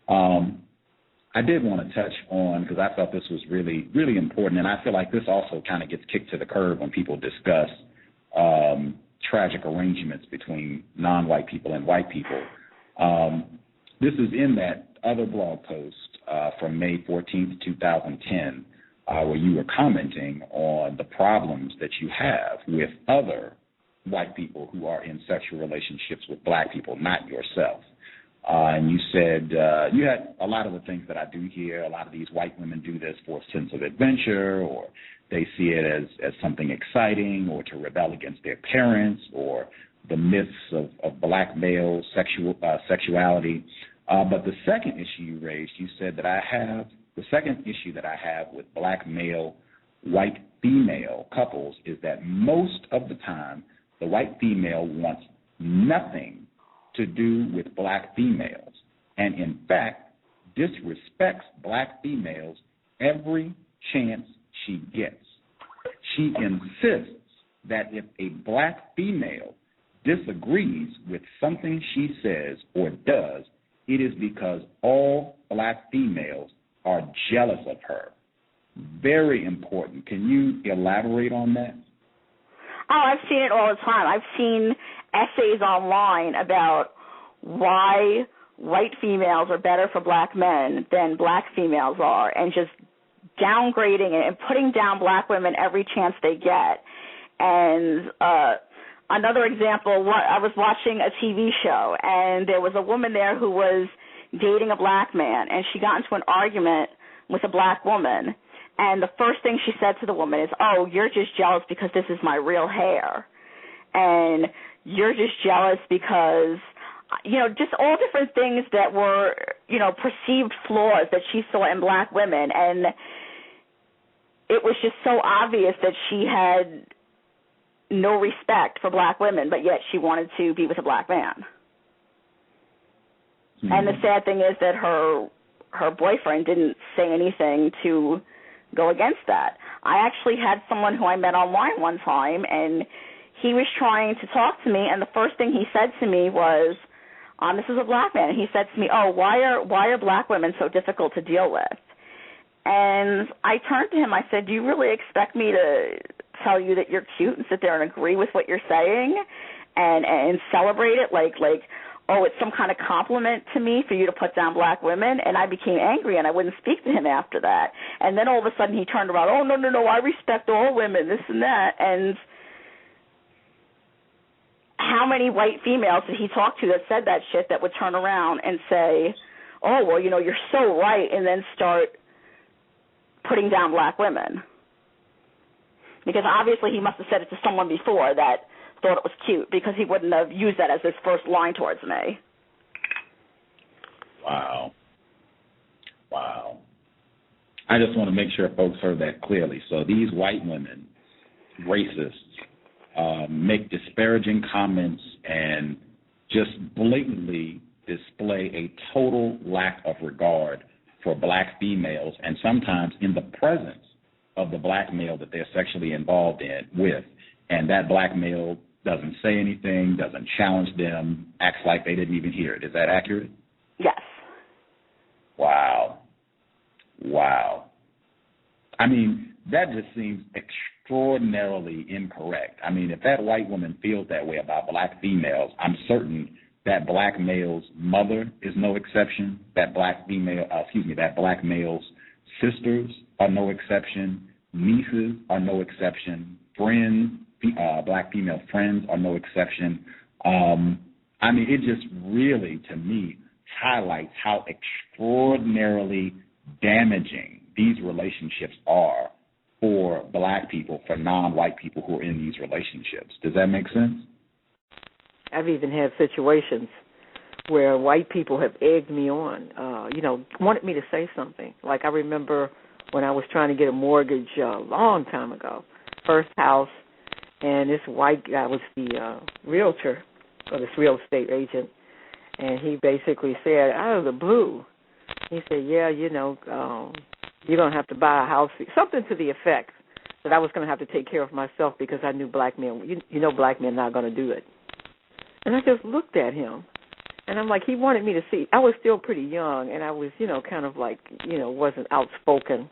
I did want to touch on, because I thought this was really, really important, and I feel like this also kind of gets kicked to the curb when people discuss tragic arrangements between non-white people and white people. This is in that other blog post from May 14th, 2010, where you were commenting on the problems that you have with other white people who are in sexual relationships with black people, not yourself. And you said you had a lot of the things that I do hear. A lot of these white women do this for a sense of adventure, or they see it as something exciting, or to rebel against their parents, or the myths of black male sexuality. But the second issue you raised, you said that the second issue that I have with black male, white female couples is that most of the time the white female wants nothing to do with black females, and in fact disrespects black females every chance she gets. She insists that if a black female disagrees with something she says or does, it is because all black females are jealous of her. Very important. Can you elaborate on that? Oh, I've seen it all the time. I've seen essays online about why white females are better for black men than black females are, and just downgrading it and putting down black women every chance they get. And another example, I was watching a TV show, and there was a woman there who was dating a black man, and she got into an argument with a black woman. And the first thing she said to the woman is, "Oh, you're just jealous because this is my real hair. And you're just jealous because," just all different things that were, perceived flaws that she saw in black women. And it was just so obvious that she had no respect for black women, but yet she wanted to be with a black man. Mm-hmm. And the sad thing is that her boyfriend didn't say anything to go against that. I actually had someone who I met online one time, and he was trying to talk to me, and the first thing he said to me was, this is a black man, and he said to me, "Oh, why are black women so difficult to deal with?" And I turned to him, I said, "Do you really expect me to tell you that you're cute and sit there and agree with what you're saying and celebrate it like oh, it's some kind of compliment to me for you to put down black women?" And I became angry, and I wouldn't speak to him after that. And then all of a sudden he turned around, "Oh, no, I respect all women, this and that." And how many white females did he talk to that said that shit, that would turn around and say, "Oh, well, you're so right," and then start putting down black women? Because obviously he must have said it to someone before that thought it was cute, because he wouldn't have used that as his first line towards me. Wow. I just want to make sure folks heard that clearly. So these white women, racists, make disparaging comments and just blatantly display a total lack of regard for black females, and sometimes in the presence of the black male that they're sexually involved with, and that black male doesn't say anything, doesn't challenge them, acts like they didn't even hear it. Is that accurate? Yes. Wow. I mean, that just seems extraordinarily incorrect. I mean, if that white woman feels that way about black females, I'm certain that black male's mother is no exception, that black male's sisters are no exception, nieces are no exception, friends, black female friends are no exception. I mean, it just really, to me, highlights how extraordinarily damaging these relationships are for black people, for non-white people who are in these relationships. Does that make sense? I've even had situations where white people have egged me on, wanted me to say something. Like I remember when I was trying to get a mortgage a long time ago, first house, and this white guy was the realtor or this real estate agent, and he basically said out of the blue, he said, "Yeah, you're going to have to buy a house," something to the effect that I was going to have to take care of myself because I knew black men, black men not going to do it. And I just looked at him, And I'm like, he wanted me to see. I was still pretty young, and I was, kind of like, wasn't outspoken.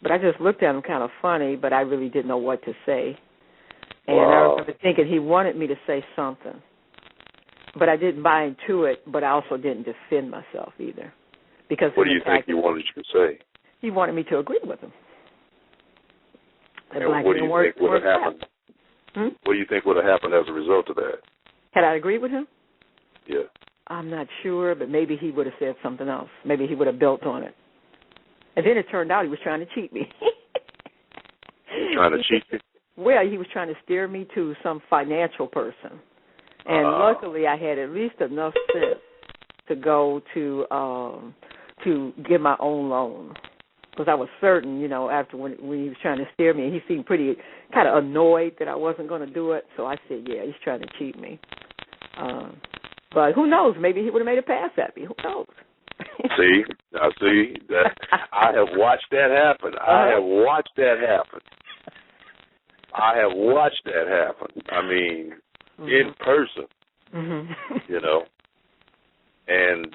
But I just looked at him kind of funny, but I really didn't know what to say. And I remember thinking he wanted me to say something. But I didn't buy into it, but I also didn't defend myself either. Because what do you think he wanted you to say? He wanted me to agree with him. And what do you think would have happened? What do you think would have happened as a result of that? Had I agreed with him? Yeah. I'm not sure, but maybe he would have said something else. Maybe he would have built on it. And then it turned out he was trying to cheat me. He was trying to cheat you? Well, he was trying to steer me to some financial person. And luckily I had at least enough sense to go to get my own loan. Because I was certain, after when he was trying to steer me, he seemed pretty kind of annoyed that I wasn't going to do it. So I said, yeah, he's trying to cheat me. But who knows? Maybe he would have made a pass at me. Who knows? See, that I have watched that happen. I have watched that happen. I mean, in person, and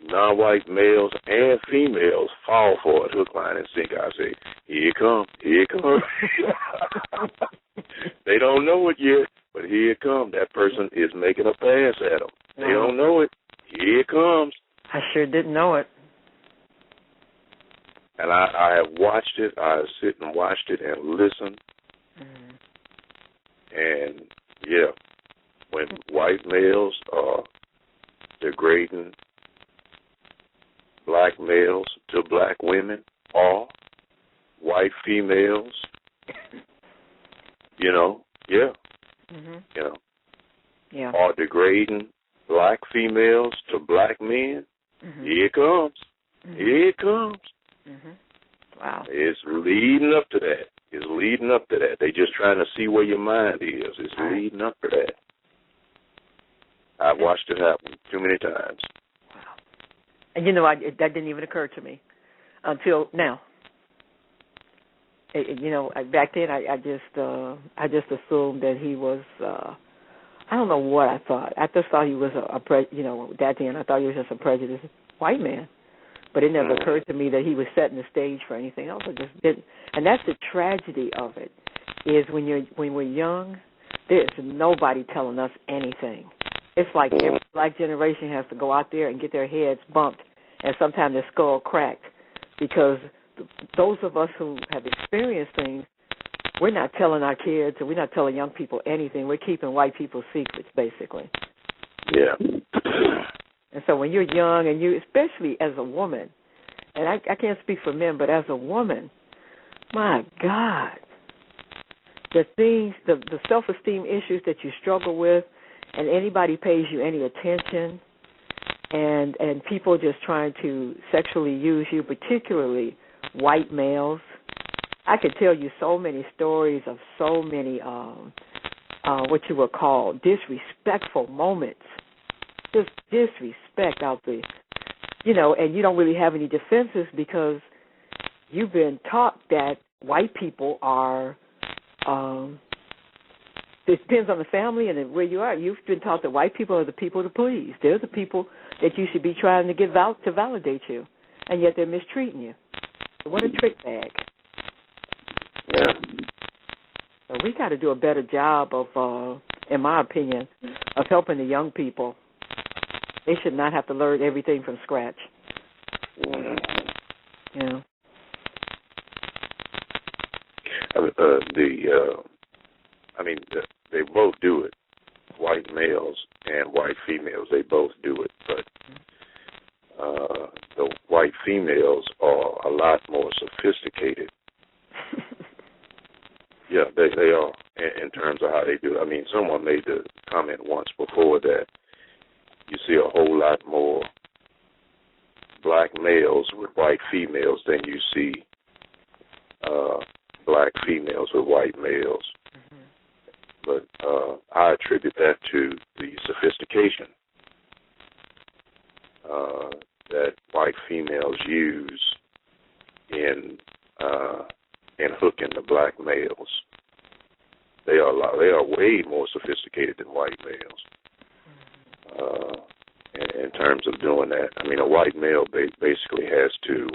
non-white males and females fall for it, hook, line, and sinker. I say, here it comes. They don't know it yet, but here it comes. That person is making a pass at them. They don't know it. Here it comes. I sure didn't know it. And I have watched it. I have sit and watched it and listened. And, yeah, when white males are degrading black males to black women, or white females, are degrading black females to black men, here it comes. Here it comes. Wow. It's leading up to that. They just trying to see where your mind is. It's leading up to that. I've watched it happen too many times. Wow. And that didn't even occur to me until now. Back then I just assumed that he was. I don't know what I thought. I just thought he was that then I thought he was just a prejudiced white man. But it never occurred to me that he was setting the stage for anything else. I just didn't. And that's the tragedy of it, is when we're young, there's nobody telling us anything. It's like every black generation has to go out there and get their heads bumped and sometimes their skull cracked, because those of us who have experienced things, we're not telling our kids and we're not telling young people anything. We're keeping white people's secrets, basically. Yeah. And so when you're young and you, especially as a woman, and I can't speak for men, but as a woman, my God, the things, the self-esteem issues that you struggle with, and anybody pays you any attention, and people just trying to sexually use you, particularly white males. I could tell you so many stories of so many what you would call disrespectful moments. Just disrespect out there, and you don't really have any defenses because you've been taught that white people are, it depends on the family and where you are. You've been taught that white people are the people to please. They're the people that you should be trying to get to validate you, and yet they're mistreating you. What a trick bag. Yeah. So we got to do a better job of, in my opinion, of helping the young people. They should not have to learn everything from scratch. Yeah. They both do it. White males and white females, they both do it. But the white females are a lot more sophisticated. Yeah, they are in terms of how they do it. I mean, someone made the comment once before that you see a whole lot more black males with white females than you see black females with white males. But I attribute that to the sophistication that white females use in hooking the black males. They are way more sophisticated than white males in terms of doing that. I mean, a white male basically has to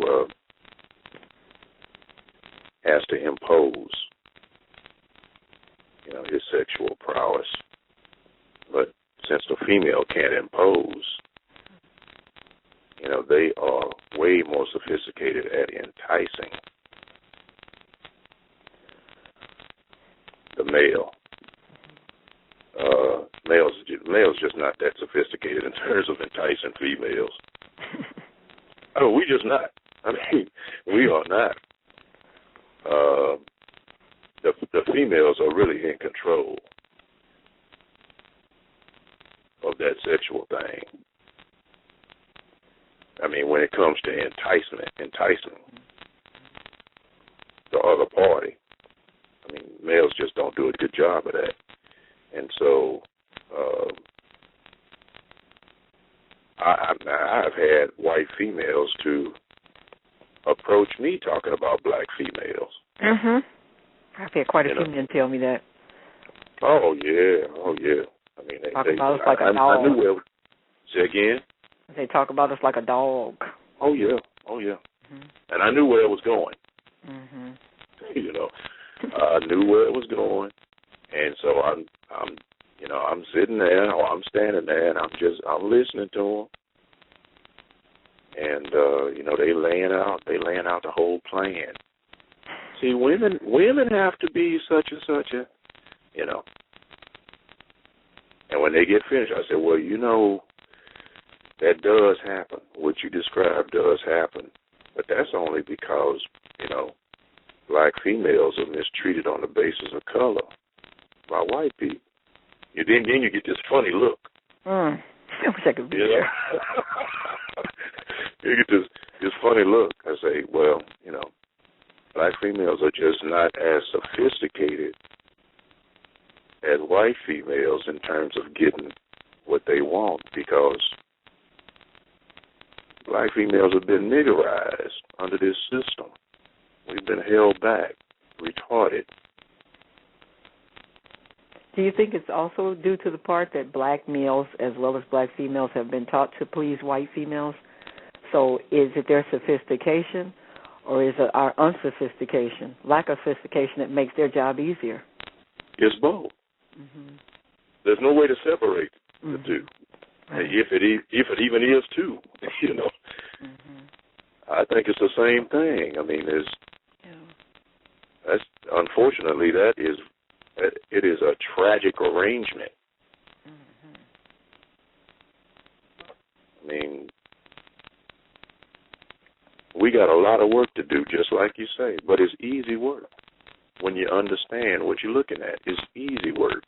impose, his sexual prowess. But since the female can't impose, they are way more sophisticated at enticing the male. Males just not that sophisticated in terms of enticing females. Oh, we just not. I mean, we are not. The females are really in control of that sexual thing. I mean, when it comes to enticing the other party, I mean, males just don't do a good job of that. And so I've had white females to approach me talking about black females. Mhm. I've had quite a few men tell me that. Oh yeah. I mean, they talk about us like a dog. I knew say again. They talk about us like a dog. Oh yeah. Mm-hmm. And I knew where it was going. Mhm. I knew where it was going, and so I'm sitting there or I'm standing there and I'm listening to them. And they laying out the whole plan. See, women have to be such and such a, And when they get finished, I said, well, that does happen. What you described does happen, but that's only because black females are mistreated on the basis of color by white people. Then you get this funny look. I wish I could be there. You get this funny look. I say, well, black females are just not as sophisticated as white females in terms of getting what they want, because black females have been niggerized under this system. We've been held back, retarded. Do you think it's also due to the part that black males as well as black females have been taught to please white females? So is it their sophistication, or is it our unsophistication, lack of sophistication, that makes their job easier? It's both. Mm-hmm. There's no way to separate the two. Right. If it even is two, Mm-hmm. I think it's the same thing. I mean, that's unfortunately it is a tragic arrangement. Mm-hmm. I mean, we got a lot of work to do, just like you say, but it's easy work when you understand what you're looking at. It's easy work.